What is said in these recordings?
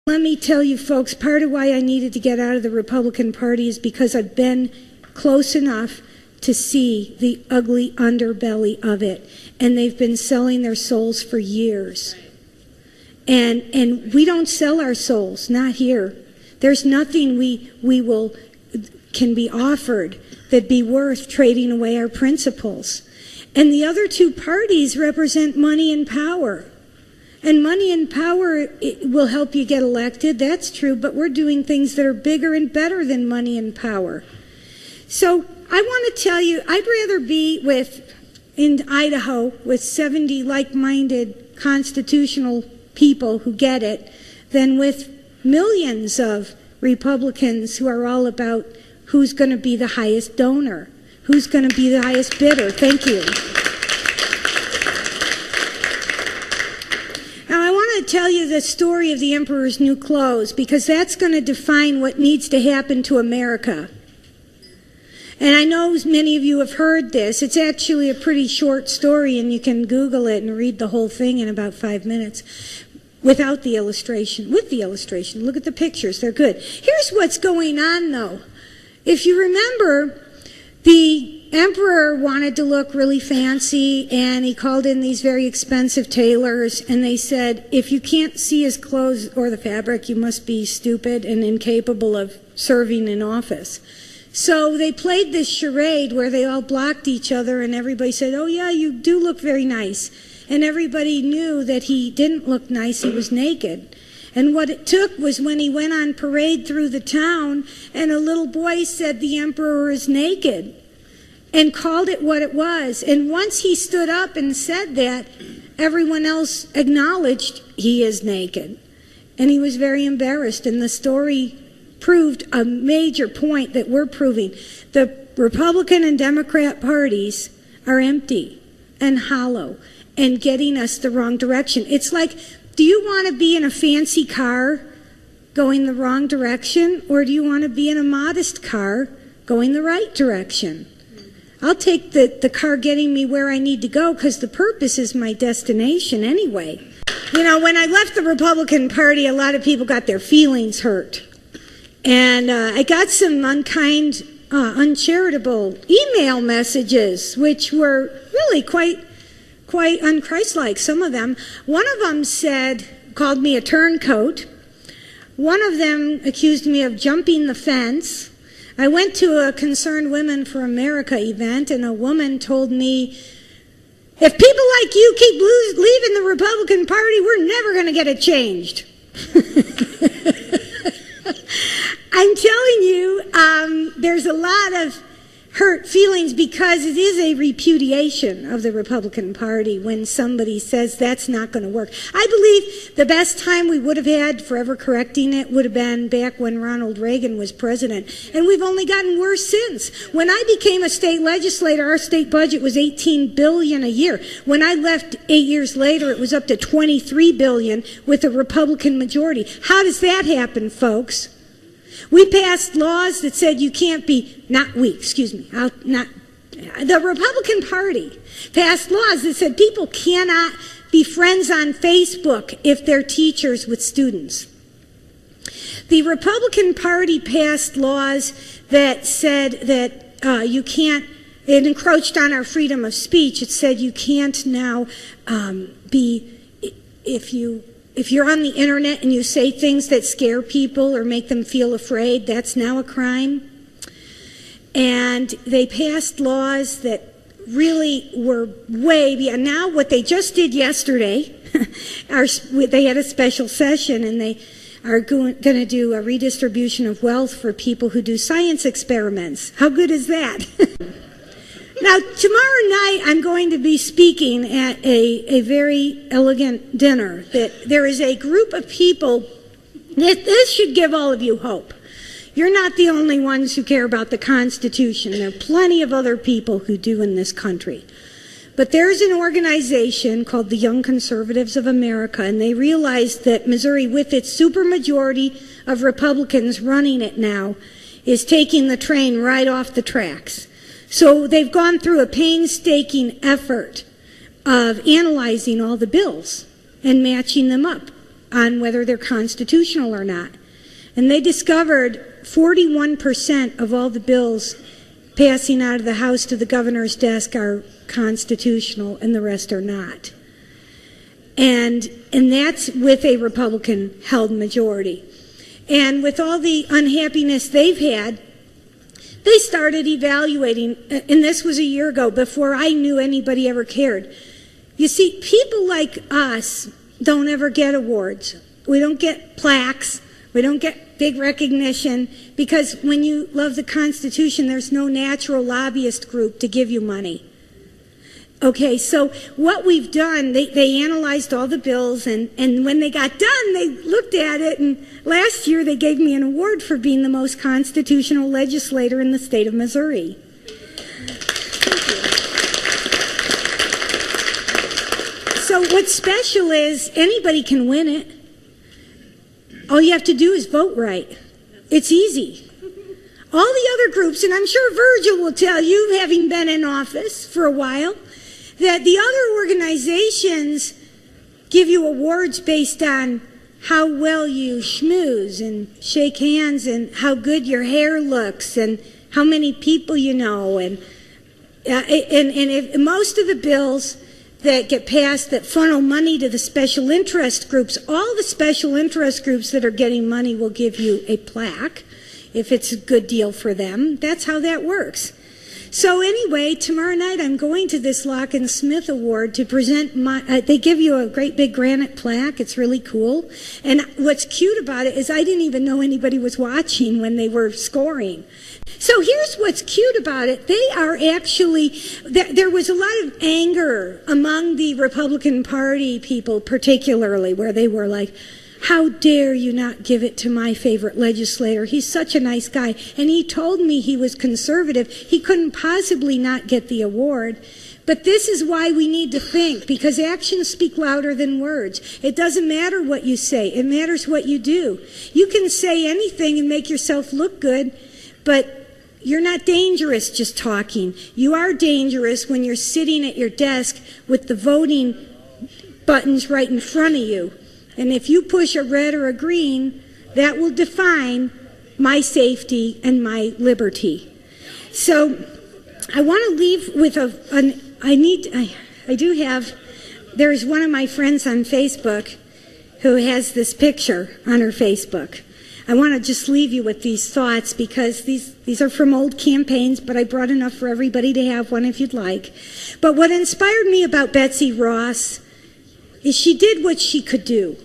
Let me tell you folks, part of why I needed to get out of the Republican Party is because I've been close enough to see the ugly underbelly of it. And they've been selling their souls for years. And we don't sell our souls, not here. There's nothing can be offered that'd be worth trading away our principles. And the other two parties represent money and power. And money and power will help you get elected, that's true, but we're doing things that are bigger and better than money and power. So I want to tell you, I'd rather be in Idaho with 70 like-minded constitutional people who get it than with millions of Republicans who are all about who's going to be the highest donor, who's going to be the highest bidder. Thank you. Now, I want to tell you the story of the Emperor's New Clothes because that's going to define what needs to happen to America. And I know many of you have heard this. It's actually a pretty short story, and you can Google it and read the whole thing in about 5 minutes without the illustration. With the illustration, look at the pictures. They're good. Here's what's going on, though. If you remember, the emperor wanted to look really fancy, and he called in these very expensive tailors, and they said, if you can't see his clothes or the fabric, you must be stupid and incapable of serving in office. So they played this charade where they all blocked each other, and everybody said, oh yeah, you do look very nice. And everybody knew that he didn't look nice, he was naked. And what it took was when he went on parade through the town, and a little boy said the emperor is naked, and called it what it was. And once he stood up and said that, everyone else acknowledged he is naked. And he was very embarrassed, and the story proved a major point that we're proving. The Republican and Democrat parties are empty and hollow and getting us the wrong direction. It's like, do you want to be in a fancy car going the wrong direction, or do you want to be in a modest car going the right direction? I'll take the car getting me where I need to go because the purpose is my destination anyway. You know, when I left the Republican Party, a lot of people got their feelings hurt. And I got some unkind, uncharitable email messages, which were really quite unchristlike, some of them. One of them called me a turncoat. One of them accused me of jumping the fence. I went to a Concerned Women for America event, and a woman told me, if people like you keep leaving the Republican Party, we're never going to get it changed. I'm telling you, there's a lot of hurt feelings because it is a repudiation of the Republican Party when somebody says that's not going to work. I believe the best time we would have had for ever correcting it would have been back when Ronald Reagan was president. And we've only gotten worse since. When I became a state legislator, our state budget was $18 billion a year. When I left 8 years later, it was up to $23 billion with a Republican majority. How does that happen, folks? We passed laws that said you can't be, the Republican Party passed laws that said people cannot be friends on Facebook if they're teachers with students. The Republican Party passed laws that said that you can't, it encroached on our freedom of speech. It said you can't now if you're on the internet and you say things that scare people or make them feel afraid, that's now a crime. And they passed laws that really were way beyond. Now what they just did yesterday, they had a special session, and they are going to do a redistribution of wealth for people who do science experiments. How good is that? Now, tomorrow night, I'm going to be speaking at a very elegant dinner. That there is a group of people, this should give all of you hope. You're not the only ones who care about the Constitution. There are plenty of other people who do in this country. But there's an organization called the Young Conservatives of America, and they realized that Missouri, with its supermajority of Republicans running it now, is taking the train right off the tracks. So they've gone through a painstaking effort of analyzing all the bills and matching them up on whether they're constitutional or not. And they discovered 41% of all the bills passing out of the House to the governor's desk are constitutional and the rest are not. And that's with a Republican-held majority. And with all the unhappiness they've had, they started evaluating, and this was a year ago, before I knew anybody ever cared. You see, people like us don't ever get awards. We don't get plaques. We don't get big recognition, because when you love the Constitution, there's no natural lobbyist group to give you money. Okay, so what we've done, they analyzed all the bills, and when they got done, they looked at it, and last year they gave me an award for being the most constitutional legislator in the state of Missouri. So what's special is anybody can win it. All you have to do is vote right. It's easy. All the other groups, and I'm sure Virgil will tell you, having been in office for a while, that the other organizations give you awards based on how well you schmooze and shake hands and how good your hair looks and how many people you know. And if most of the bills that get passed that funnel money to the special interest groups, all the special interest groups that are getting money will give you a plaque if it's a good deal for them. That's how that works. So anyway, tomorrow night I'm going to this Lock and Smith Award to present my, they give you a great big granite plaque. It's really cool. And what's cute about it is I didn't even know anybody was watching when they were scoring. So here's what's cute about it. They are actually, there was a lot of anger among the Republican Party people particularly, where they were like, how dare you not give it to my favorite legislator? He's such a nice guy. And he told me he was conservative. He couldn't possibly not get the award. But this is why we need to think, because actions speak louder than words. It doesn't matter what you say. It matters what you do. You can say anything and make yourself look good, but you're not dangerous just talking. You are dangerous when you're sitting at your desk with the voting buttons right in front of you. And if you push a red or a green, that will define my safety and my liberty. So I want to leave with there's one of my friends on Facebook who has this picture on her Facebook. I want to just leave you with these thoughts, because these are from old campaigns, but I brought enough for everybody to have one if you'd like. But what inspired me about Betsy Ross is she did what she could do.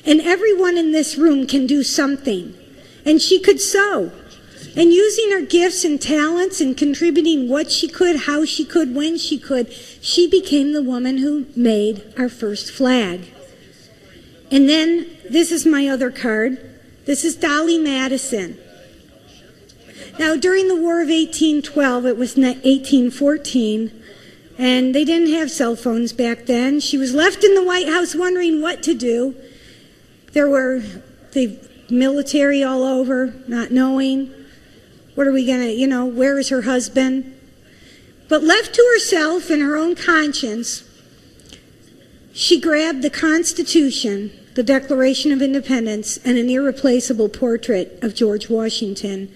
And everyone in this room can do something. And she could sew. And using her gifts and talents and contributing what she could, how she could, when she could, she became the woman who made our first flag. And then, this is my other card. This is Dolly Madison. Now, during the War of 1812, it was 1814, and they didn't have cell phones back then. She was left in the White House wondering what to do. There were the military all over, not knowing, what are we going to, where is her husband? But left to herself and her own conscience, she grabbed the Constitution, the Declaration of Independence, and an irreplaceable portrait of George Washington,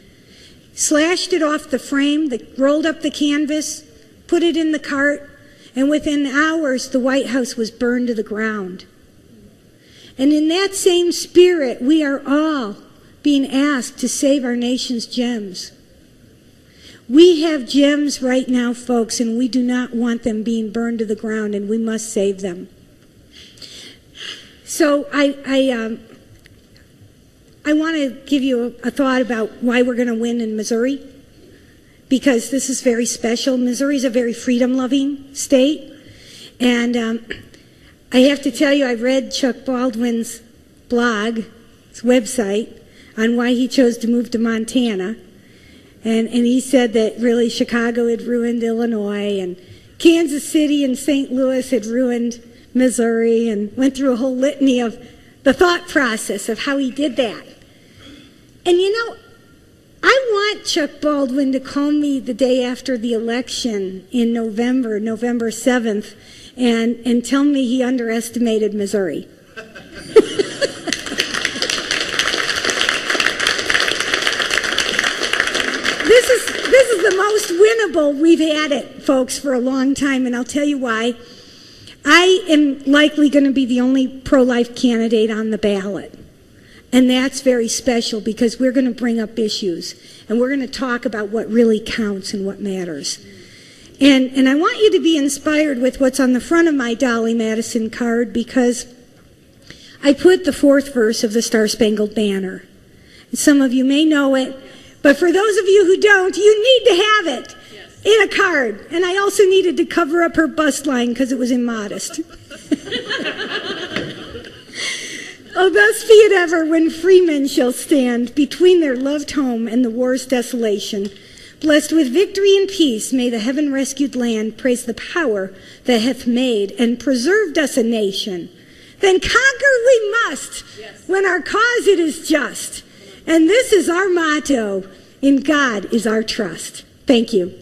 slashed it off the frame, rolled up the canvas, put it in the cart, and within hours the White House was burned to the ground. And in that same spirit, we are all being asked to save our nation's gems. We have gems right now, folks, and we do not want them being burned to the ground, and we must save them. So I want to give you a thought about why we're going to win in Missouri, because this is very special. Missouri is a very freedom-loving state, and I have to tell you, I read Chuck Baldwin's blog, his website, on why he chose to move to Montana. And he said that really Chicago had ruined Illinois, and Kansas City and St. Louis had ruined Missouri, and went through a whole litany of the thought process of how he did that. And I want Chuck Baldwin to call me the day after the election in November 7th, and tell me he underestimated Missouri. This is the most winnable we've had it, folks, for a long time, and I'll tell you why. I am likely going to be the only pro-life candidate on the ballot. And that's very special because we're going to bring up issues and we're going to talk about what really counts and what matters. And I want you to be inspired with what's on the front of my Dolly Madison card because I put the fourth verse of the Star-Spangled Banner. And some of you may know it, but for those of you who don't, you need to have it in a card. And I also needed to cover up her bust line because it was immodest. Oh, thus be it ever when freemen shall stand between their loved home and the war's desolation. Blessed with victory and peace, may the heaven-rescued land praise the power that hath made and preserved us a nation. Then conquer we must, when our cause it is just. And this is our motto, in God is our trust. Thank you.